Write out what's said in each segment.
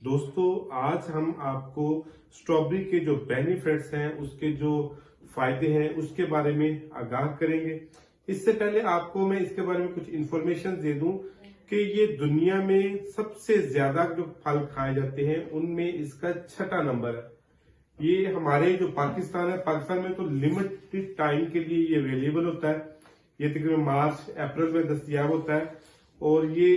दोस्तों आज हम आपको स्ट्रॉबेरी के जो बेनिफिट्स हैं, उसके जो फायदे हैं, उसके बारे में आगाह करेंगे। इससे पहले आपको मैं इसके बारे में कुछ इंफॉर्मेशन दे दूं कि ये दुनिया में सबसे ज्यादा जो फल खाए जाते हैं उनमें इसका 6वां नंबर है। ये हमारे जो पाकिस्तान है, पाकिस्तान में तो लिमिटेड टाइम के लिए ये अवेलेबल होता है। ये तकरीबन मार्च अप्रैल में दस्तयाब होता है और ये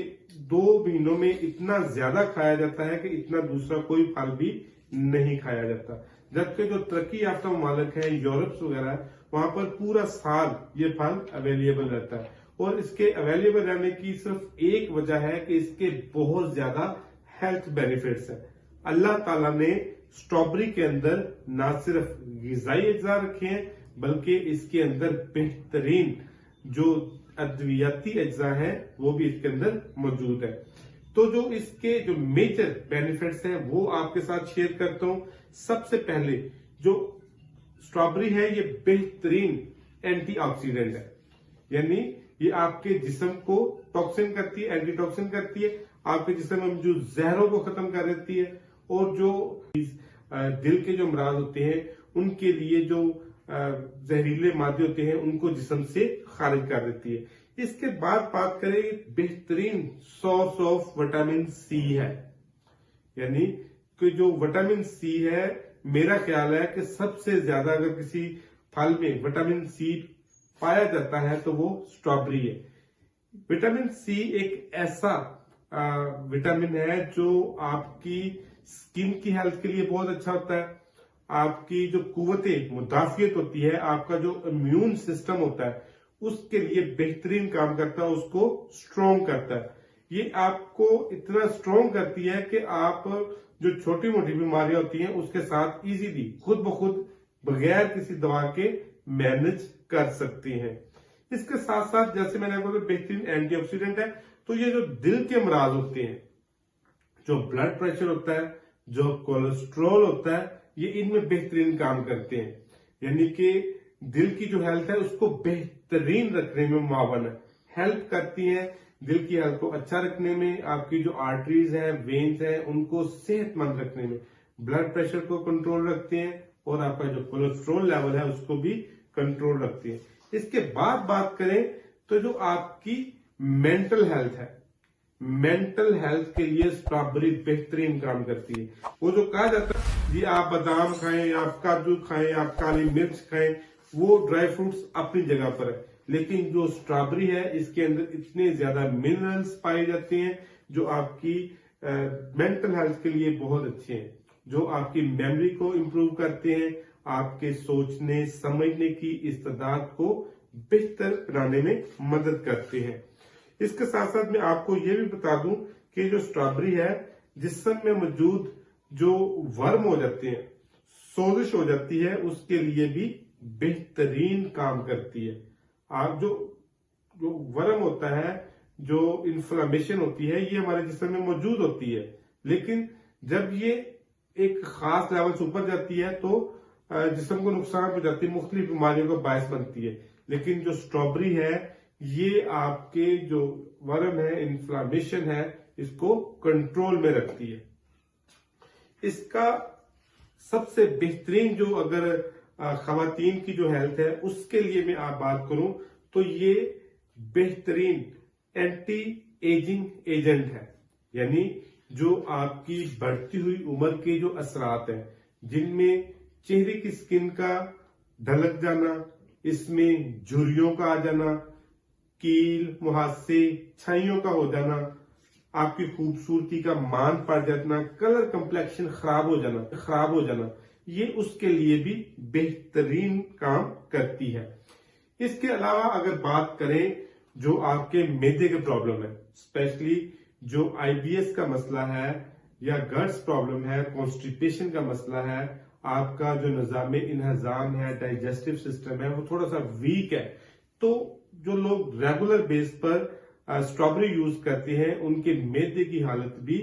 2 महीनों में इतना ज्यादा खाया जाता है कि इतना दूसरा कोई फल भी नहीं खाया जाता। जबकि जो तरक्की याफ्ता ममालिक है, यूरोप वगैरह, वहां पर पूरा साल ये फल अवेलेबल रहता है। और इसके अवेलेबल रहने की सिर्फ एक वजह है कि इसके बहुत ज्यादा हेल्थ बेनिफिट्स है। अल्लाह ताला ने स्ट्रॉबेरी के अंदर ना सिर्फ गिजाई अज्जा रखे हैं, बल्कि इसके अंदर बेहतरीन जो अद्वियाती अज्जा है वो भी इसके अंदर मौजूद है। तो जो इसके जो मेजर बेनिफिट्स हैं वो आपके साथ शेयर करता हूं। सबसे पहले जो स्ट्रॉबेरी है ये बेहतरीन एंटीऑक्सीडेंट है, यानी ये आपके जिस्म को टॉक्सिन करती है, एंटी टॉक्सिन करती है, आपके जिस्म में जो जहरों को खत्म कर देती है और जो दिल के जो अमराज होते हैं उनके लिए जो जहरीले मादे होते हैं उनको जिस्म से खारिज कर देती है। इसके बाद बात करें, बेहतरीन सोर्स ऑफ विटामिन सी है, यानी कि जो विटामिन सी है, मेरा ख्याल है कि सबसे ज्यादा अगर किसी फल में विटामिन सी पाया जाता है तो वो स्ट्रॉबेरी है। विटामिन सी एक ऐसा विटामिन है जो आपकी स्किन की हेल्थ के लिए बहुत अच्छा होता है। आपकी जो कुव्वते मुदाफियत होती है, आपका जो इम्यून सिस्टम होता है, उसके लिए बेहतरीन काम करता है, उसको स्ट्रॉन्ग करता है। ये आपको इतना स्ट्रॉन्ग करती है कि आप जो छोटी मोटी बीमारियां होती हैं उसके साथ इजीली खुद ब खुद बगैर किसी दवा के मैनेज कर सकती हैं। इसके साथ साथ जैसे मैंने आपको बेहतरीन एंटीऑक्सीडेंट है, तो ये जो दिल के अमराज होते हैं, जो ब्लड प्रेशर होता है, जो कोलेस्ट्रॉल होता है, ये इनमें बेहतरीन काम करते हैं। यानी कि दिल की जो हेल्थ है उसको बेहतरीन रखने में मुआवन हेल्प करती है। दिल की हेल्थ को अच्छा रखने में, आपकी जो आर्टरीज हैं, वेन्स हैं, उनको सेहतमंद रखने में, ब्लड प्रेशर को कंट्रोल रखते हैं और आपका जो कोलेस्ट्रॉल लेवल है उसको भी कंट्रोल रखती है। इसके बाद बात करें तो जो आपकी मेंटल हेल्थ है, मेंटल हेल्थ के लिए स्ट्रॉबेरी बेहतरीन काम करती है। वो जो कहा जाता है जी आप बादाम खाएं, आप काजू खाएं, आप काली मिर्च खाएं, वो ड्राई फ्रूट्स अपनी जगह पर है, लेकिन जो स्ट्रॉबेरी है इसके अंदर इतने ज्यादा मिनरल्स पाए जाते हैं जो आपकी मेंटल हेल्थ के लिए बहुत अच्छे हैं, जो आपकी मेमोरी को इंप्रूव करते हैं, आपके सोचने समझने की इस्तेदाद को बेहतर बनाने में मदद करते हैं। इसके साथ साथ मैं आपको ये भी बता दूं कि जो स्ट्रॉबेरी है, जिस्म में मौजूद जो वर्म हो जाते हैं, सोजिश हो जाती है, उसके लिए भी बेहतरीन काम करती है। आप जो वर्म होता है, जो इन्फ्लामेशन होती है, ये हमारे जिस्म में मौजूद होती है, लेकिन जब ये एक खास लेवल से ऊपर जाती है तो जिस्म को नुकसान पहुंचाती है, मुख्तलिफ बीमारियों का बायस बनती है। लेकिन जो स्ट्रॉबेरी है ये आपके जो वर्म है, इन्फ्लामेशन है, इसको कंट्रोल में रखती है। इसका सबसे बेहतरीन जो अगर खवातीन की जो हेल्थ है उसके लिए मैं आप बात करूं तो ये बेहतरीन एंटी एजिंग एजेंट है, यानी जो आपकी बढ़ती हुई उम्र के जो असरात हैं, जिनमें चेहरे की स्किन का ढलक जाना, इसमें झुर्रियों का आ जाना, कील मुहासे छाइयों का हो जाना, आपकी खूबसूरती का मान पड़ जाना, कलर कंप्लेक्शन खराब हो जाना, ये उसके लिए भी बेहतरीन काम करती है। इसके अलावा अगर बात करें जो आपके मैदे के प्रॉब्लम है, स्पेशली जो आईबीएस का मसला है या गट्स प्रॉब्लम है, कॉन्स्टिपेशन का मसला है, आपका जो निजाम इन्हजाम है, डाइजेस्टिव सिस्टम है, वो थोड़ा सा वीक है, तो जो लोग रेगुलर बेस पर स्ट्रॉबेरी यूज करते हैं उनके मैदे की हालत भी